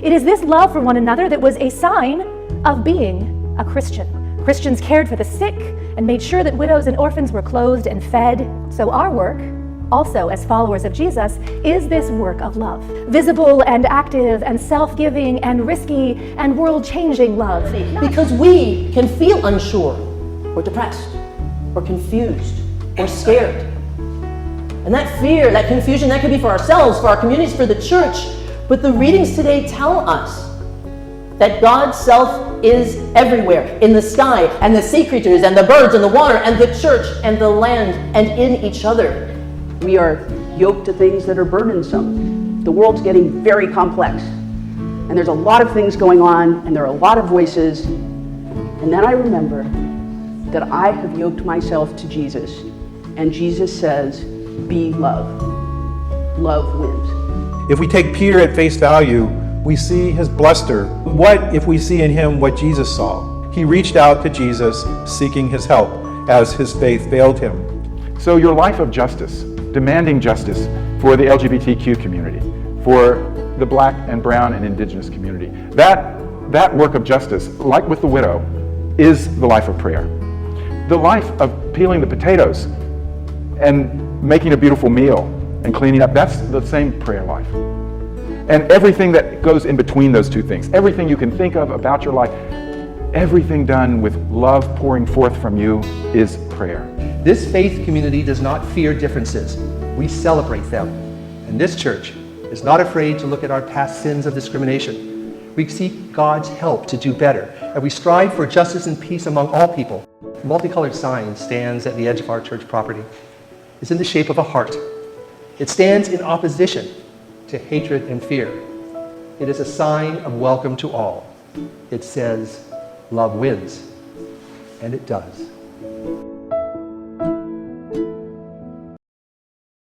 It is this love for one another that was a sign of being a Christian. Christians cared for the sick and made sure that widows and orphans were clothed and fed. So our work, also as followers of Jesus, is this work of love. Visible and active and self-giving and risky and world-changing love. Because we can feel unsure or depressed or confused or scared. And that fear, that confusion, that could be for ourselves, for our communities, for the church. But the readings today tell us that God's self is everywhere, in the sky, and the sea creatures, and the birds, and the water, and the church, and the land, and in each other. We are yoked to things that are burdensome. The world's getting very complex, and there's a lot of things going on, and there are a lot of voices. And then I remember that I have yoked myself to Jesus, and Jesus says, be love. Love wins. If we take Peter at face value, we see his bluster. What if we see in him what Jesus saw? He reached out to Jesus, seeking his help, as his faith failed him. So your life of justice, demanding justice for the LGBTQ community, for the Black and brown and indigenous community, that work of justice, like with the widow, is the life of prayer. The life of peeling the potatoes and making a beautiful meal and cleaning up, that's the same prayer life. And everything that goes in between those two things, everything you can think of about your life, everything done with love pouring forth from you is prayer. This faith community does not fear differences. We celebrate them. And this church is not afraid to look at our past sins of discrimination. We seek God's help to do better, and we strive for justice and peace among all people. A multicolored sign stands at the edge of our church property. It's in the shape of a heart. It stands in opposition to hatred and fear. It is a sign of welcome to all. It says, love wins. And it does.